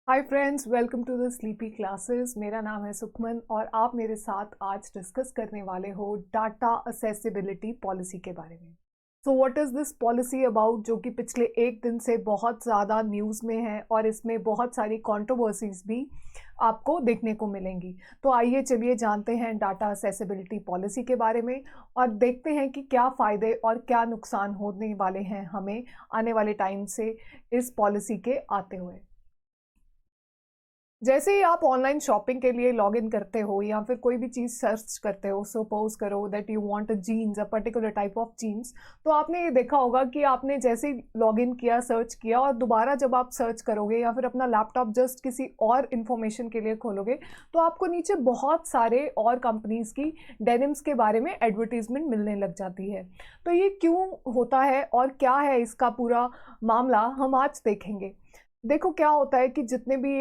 Hi friends, welcome to the sleepy classes. मेरा नाम है सुखमन और आप मेरे साथ आज डिस्कस करने वाले हो डाटा असेसिबिलिटी पॉलिसी के बारे में। So what is this policy about, जो कि पिछले एक दिन से बहुत ज़्यादा न्यूज़ में है और इसमें बहुत सारी कंट्रोवर्सीज भी आपको देखने को मिलेंगी। तो आइए चलिए जानते हैं डाटा असेसिबिलिटी पॉलिसी के बारे में और देखते हैं कि क्या फ़ायदे और क्या नुकसान होने वाले हैं हमें आने वाले टाइम से इस पॉलिसी के आते हुए। जैसे ही आप ऑनलाइन शॉपिंग के लिए लॉग इन करते हो या फिर कोई भी चीज़ सर्च करते हो, सपोज करो that you want a jeans, a particular type of jeans, तो आपने ये देखा होगा कि आपने जैसे ही लॉग इन किया, सर्च किया और दोबारा जब आप सर्च करोगे या फिर अपना लैपटॉप जस्ट किसी और इन्फॉर्मेशन के लिए खोलोगे तो आपको नीचे बहुत सारे और कंपनीज की डेनिम्स के बारे में एडवर्टीजमेंट मिलने लग जाती है। तो ये क्यों होता है और क्या है इसका पूरा मामला, हम आज देखेंगे। देखो क्या होता है कि जितने भी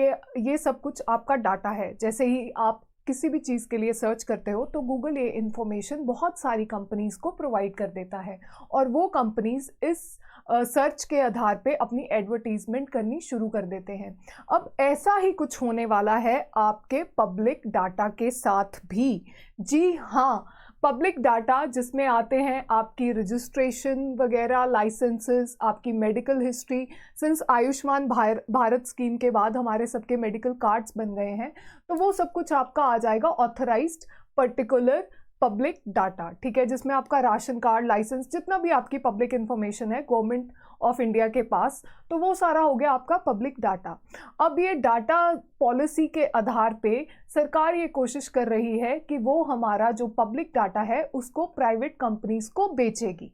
ये सब कुछ आपका डाटा है, जैसे ही आप किसी भी चीज़ के लिए सर्च करते हो तो गूगल ये इन्फॉर्मेशन बहुत सारी कंपनीज को प्रोवाइड कर देता है और वो कंपनीज इस सर्च के आधार पे अपनी एडवर्टीजमेंट करनी शुरू कर देते हैं। अब ऐसा ही कुछ होने वाला है आपके पब्लिक डाटा के साथ भी। जी हाँ, पब्लिक डाटा जिसमें आते हैं आपकी रजिस्ट्रेशन वगैरह, लाइसेंसेस, आपकी medical history. Since Ayushman Bharat scheme के बाद हमारे सबके मेडिकल कार्ड्स बन गए हैं, तो वो सब कुछ आपका आ जाएगा ऑथराइज्ड पर्टिकुलर पब्लिक डाटा, ठीक है, जिसमें आपका राशन कार्ड, लाइसेंस, जितना भी आपकी पब्लिक इंफॉर्मेशन है गवर्नमेंट ऑफ इंडिया के पास, तो वो सारा हो गया आपका पब्लिक डाटा। अब ये डाटा पॉलिसी के आधार पे सरकार ये कोशिश कर रही है कि वो हमारा जो पब्लिक डाटा है उसको प्राइवेट कंपनीज को बेचेगी।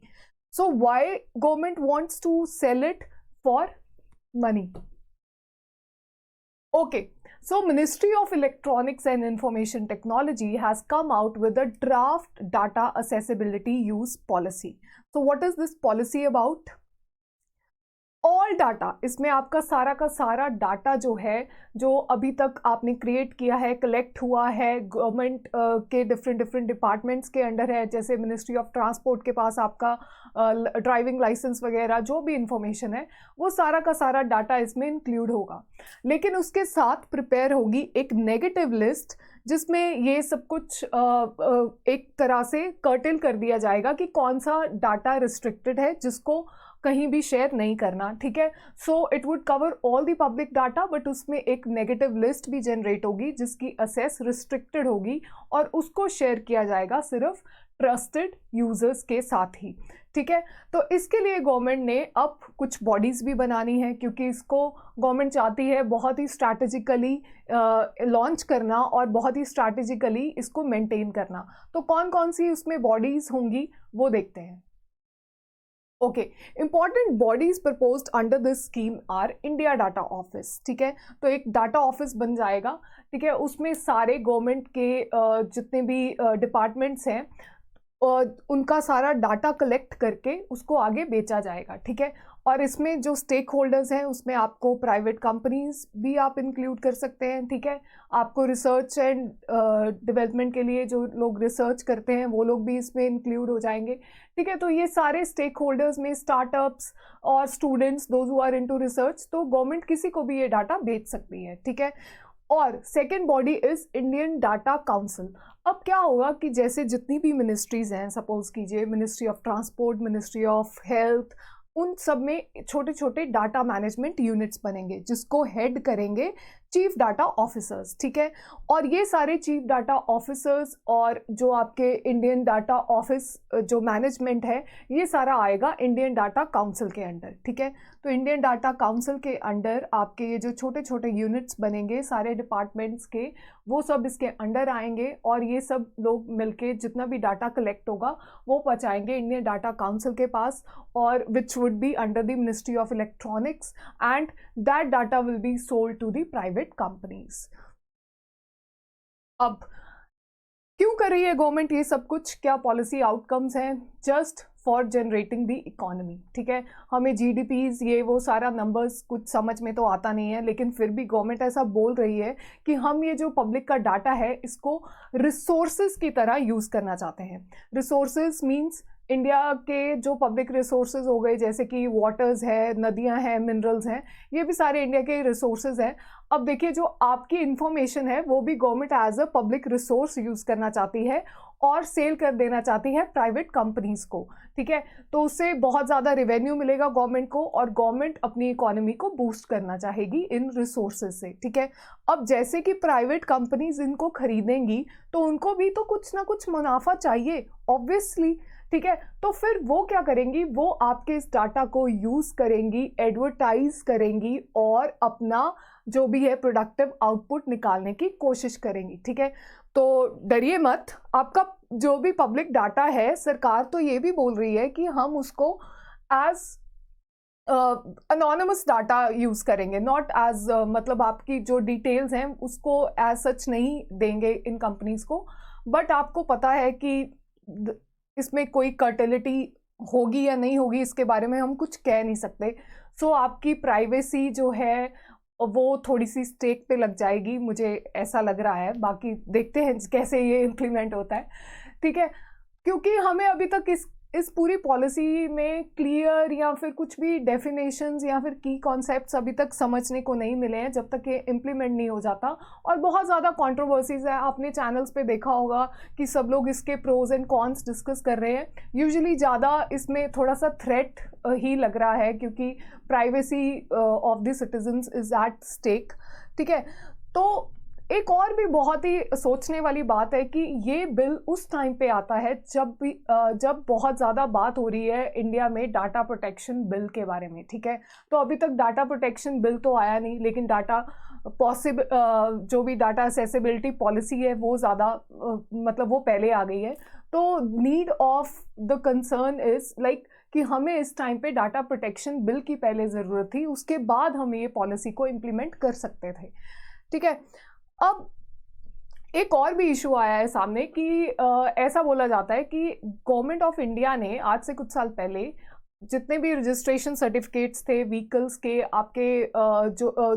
So why government wants to sell it for money? Okay, so Ministry of Electronics and Information Technology has come out with a draft data accessibility use policy. So what is this policy about? All data, इसमें आपका सारा का सारा data जो है, जो अभी तक आपने क्रिएट किया है, कलेक्ट हुआ है गवर्नमेंट के डिफरेंट डिपार्टमेंट्स के अंडर है, जैसे मिनिस्ट्री ऑफ ट्रांसपोर्ट के पास आपका ड्राइविंग लाइसेंस वगैरह जो भी इंफॉर्मेशन है, वो सारा का सारा डाटा इसमें इंक्लूड होगा। लेकिन उसके साथ प्रिपेयर होगी एक नेगेटिव लिस्ट जिसमें ये सब कुछ एक तरह से कर्टेल कर दिया जाएगा कि कौन सा डाटा रिस्ट्रिक्टेड है जिसको कहीं भी शेयर नहीं करना, ठीक है। So it would cover all the public data, but उसमें एक नेगेटिव लिस्ट भी जनरेट होगी जिसकी असेस रिस्ट्रिक्टेड होगी और उसको शेयर किया जाएगा सिर्फ ट्रस्टेड यूजर्स के साथ ही, ठीक है। तो इसके लिए गवर्नमेंट ने अब कुछ बॉडीज भी बनानी है, क्योंकि इसको गवर्नमेंट चाहती है बहुत ही स्ट्रैटेजिकली लॉन्च करना और बहुत ही स्ट्रैटेजिकली इसको मेंटेन करना। तो कौन कौन सी उसमें बॉडीज होंगी वो देखते हैं। Okay, important bodies proposed under this scheme R India data office, ठीक है। तो एक डाटा ऑफिस बन जाएगा, ठीक है, उसमें सारे गवर्नमेंट के जितने भी डिपार्टमेंट्स हैं उनका सारा डाटा कलेक्ट करके उसको आगे बेचा जाएगा, ठीक है। और इसमें जो स्टेक होल्डर्स हैं उसमें आपको प्राइवेट कंपनीज भी आप इंक्लूड कर सकते हैं, ठीक है। आपको रिसर्च एंड डेवलपमेंट के लिए जो लोग रिसर्च करते हैं वो लोग भी इसमें इंक्लूड हो जाएंगे, ठीक है। तो ये सारे स्टेक होल्डर्स में स्टार्टअप्स और students, those who are into research, तो गवर्नमेंट किसी को भी ये डाटा बेच सकती है, ठीक है। और second body is Indian data council. अब क्या होगा कि जैसे जितनी भी मिनिस्ट्रीज हैं, सपोज कीजिए ministry of transport, ministry of health, उन सब में छोटे छोटे डाटा मैनेजमेंट यूनिट्स बनेंगे जिसको हेड करेंगे चीफ डाटा ऑफिसर्स, ठीक है। और ये सारे चीफ डाटा ऑफिसर्स और जो आपके इंडियन डाटा ऑफिस जो मैनेजमेंट है, ये सारा आएगा इंडियन डाटा काउंसिल के अंडर, ठीक है। तो इंडियन डाटा काउंसिल के अंडर आपके ये जो छोटे छोटे यूनिट्स बनेंगे सारे डिपार्टमेंट्स के, वो सब इसके अंडर आएंगे और ये सब लोग मिलके जितना भी डाटा कलेक्ट होगा वो पहुंचाएंगे इंडियन डाटा काउंसिल के पास, और which would be under the ministry of electronics, and that data will be sold to the private companies. अब क्यों कर रही है गवर्नमेंट ये सब कुछ, क्या पॉलिसी आउटकम्स हैं? Just for generating the economy, ठीक है। हमें जीडीपीज ये वो सारा नंबर्स कुछ समझ में तो आता नहीं है, लेकिन फिर भी गवर्नमेंट ऐसा बोल रही है कि हम ये जो पब्लिक का डाटा है इसको रिसोर्सेज की तरह यूज करना चाहते हैं। रिसोर्सेज मीन्स इंडिया के जो पब्लिक रिसोर्सेज हो गए, जैसे कि वाटर्स है, नदियां हैं, मिनरल्स हैं, ये भी सारे इंडिया के रिसोर्सेज हैं। अब देखिए, जो आपकी इंफॉर्मेशन है वो भी government as a public resource use करना चाहती है और सेल कर देना चाहती है प्राइवेट कंपनीज को, ठीक है। तो उससे बहुत ज़्यादा रेवेन्यू मिलेगा गवर्नमेंट को, और गवर्नमेंट अपनी इकोनॉमी को बूस्ट करना चाहेगी इन रिसोर्सेज से, ठीक है। अब जैसे कि प्राइवेट कंपनीज इनको खरीदेंगी तो उनको भी तो कुछ ना कुछ मुनाफा चाहिए, ऑब्वियसली, ठीक है। तो फिर वो क्या करेंगी, वो आपके इस डाटा को यूज करेंगी, एडवर्टाइज करेंगी और अपना जो भी है प्रोडक्टिव आउटपुट निकालने की कोशिश करेंगी, ठीक है। तो डरिए मत, आपका जो भी पब्लिक डाटा है, सरकार तो ये भी बोल रही है कि हम उसको एज अनोनिमस डाटा यूज करेंगे, नॉट एज मतलब आपकी जो डिटेल्स हैं उसको एज सच नहीं देंगे इन कंपनीज को। बट आपको पता है कि इसमें कोई कर्टिलिटी होगी या नहीं होगी, इसके बारे में हम कुछ कह नहीं सकते। सो आपकी प्राइवेसी जो है वो थोड़ी सी स्टेक पे लग जाएगी, मुझे ऐसा लग रहा है। बाकी देखते हैं कैसे ये इम्प्लीमेंट होता है, ठीक है। क्योंकि हमें अभी तक इस पूरी पॉलिसी में क्लियर या फिर कुछ भी डेफिनेशंस या फिर की कॉन्सेप्ट्स अभी तक समझने को नहीं मिले हैं, जब तक ये इम्प्लीमेंट नहीं हो जाता। और बहुत ज़्यादा कंट्रोवर्सीज है, आपने चैनल्स पे देखा होगा कि सब लोग इसके प्रोज एंड कॉन्स डिस्कस कर रहे हैं। यूजुअली ज़्यादा इसमें थोड़ा सा थ्रेट ही लग रहा है, क्योंकि privacy of the citizens is at stake, ठीक है। तो एक और भी बहुत ही सोचने वाली बात है कि ये बिल उस टाइम पे आता है जब बहुत ज़्यादा बात हो रही है इंडिया में डाटा प्रोटेक्शन बिल के बारे में, ठीक है। तो अभी तक डाटा प्रोटेक्शन बिल तो आया नहीं, लेकिन जो भी डाटा असेसिबिलिटी पॉलिसी है वो ज़्यादा मतलब वो पहले आ गई है। तो need of the concern is like कि हमें इस टाइम पे डाटा प्रोटेक्शन बिल की पहले ज़रूरत थी, उसके बाद हम ये पॉलिसी को इम्प्लीमेंट कर सकते थे, ठीक है। अब एक और भी इशू आया है सामने कि ऐसा बोला जाता है कि गवर्नमेंट ऑफ इंडिया ने आज से कुछ साल पहले जितने भी रजिस्ट्रेशन सर्टिफिकेट्स थे व्हीकल्स के, आपके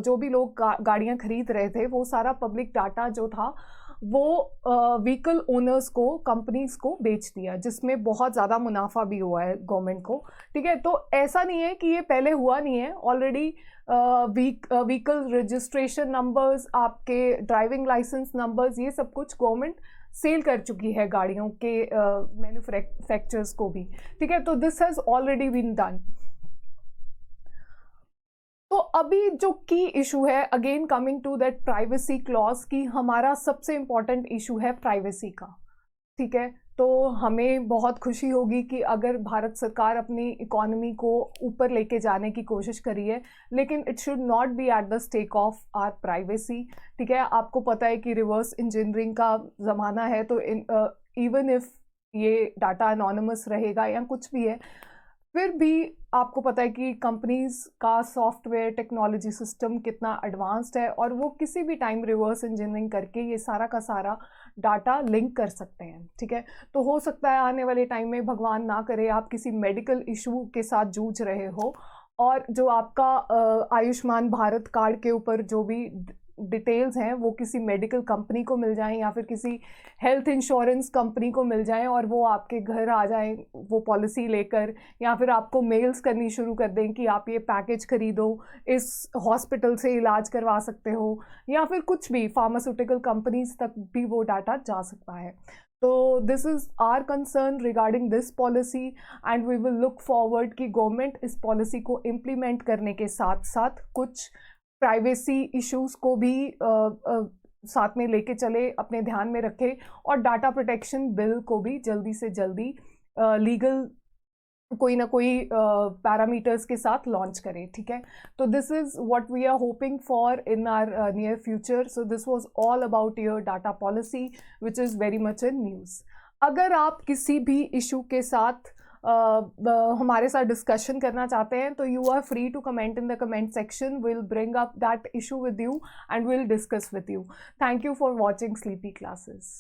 जो भी लोग गाड़ियां खरीद रहे थे, वो सारा पब्लिक डाटा जो था वो व्हीकल ओनर्स को, कंपनीज को बेच दिया, जिसमें बहुत ज़्यादा मुनाफा भी हुआ है गवर्नमेंट को, ठीक है। तो ऐसा नहीं है कि ये पहले हुआ नहीं है, ऑलरेडी व्हीकल रजिस्ट्रेशन नंबर्स, आपके ड्राइविंग लाइसेंस नंबर्स, ये सब कुछ गवर्नमेंट सेल कर चुकी है गाड़ियों के मैन्युफैक्चरर्स को भी, ठीक है। तो this has already been done. तो अभी जो की इशू है, again coming to that privacy clause, की हमारा सबसे इंपॉर्टेंट इशू है प्राइवेसी का, ठीक है। तो हमें बहुत खुशी होगी कि अगर भारत सरकार अपनी इकोनॉमी को ऊपर लेके जाने की कोशिश करी है, लेकिन it should not be at the stake of our privacy, ठीक है। आपको पता है कि रिवर्स इंजीनियरिंग का ज़माना है, तो इवन इफ ये डाटा अनोनिमस रहेगा या कुछ भी है, फिर भी आपको पता है कि कंपनीज का सॉफ्टवेयर टेक्नोलॉजी सिस्टम कितना एडवांस्ड है, और वो किसी भी टाइम रिवर्स इंजीनियरिंग करके ये सारा का सारा डाटा लिंक कर सकते हैं, ठीक है। तो हो सकता है आने वाले टाइम में, भगवान ना करे, आप किसी मेडिकल इशू के साथ जूझ रहे हो और जो आपका आयुष्मान भारत कार्ड के ऊपर जो भी डिटेल्स हैं वो किसी मेडिकल कंपनी को मिल जाएं या फिर किसी हेल्थ इंश्योरेंस कंपनी को मिल जाएं, और वो आपके घर आ जाएं वो पॉलिसी लेकर, या फिर आपको मेल्स करनी शुरू कर दें कि आप ये पैकेज खरीदो, इस हॉस्पिटल से इलाज करवा सकते हो, या फिर कुछ भी फार्मास्यूटिकल कंपनीज तक भी वो डाटा जा सकता है। तो this is our concern regarding this policy, and we will look forward कि गवर्नमेंट इस पॉलिसी को इम्प्लीमेंट करने के साथ साथ कुछ प्राइवेसी इश्यूज को भी साथ में लेके चले, अपने ध्यान में रखे, और डाटा प्रोटेक्शन बिल को भी जल्दी से जल्दी लीगल कोई ना कोई पैरामीटर्स के साथ लॉन्च करें, ठीक है। तो this is what we are hoping for in our near future. So this was all about your data policy which is very much in news. अगर आप किसी भी इशू के साथ हमारे साथ डिस्कशन करना चाहते हैं, तो you are free to comment in the comment section, will bring up that issue with you and will discuss with you. Thank you for watching sleepy classes.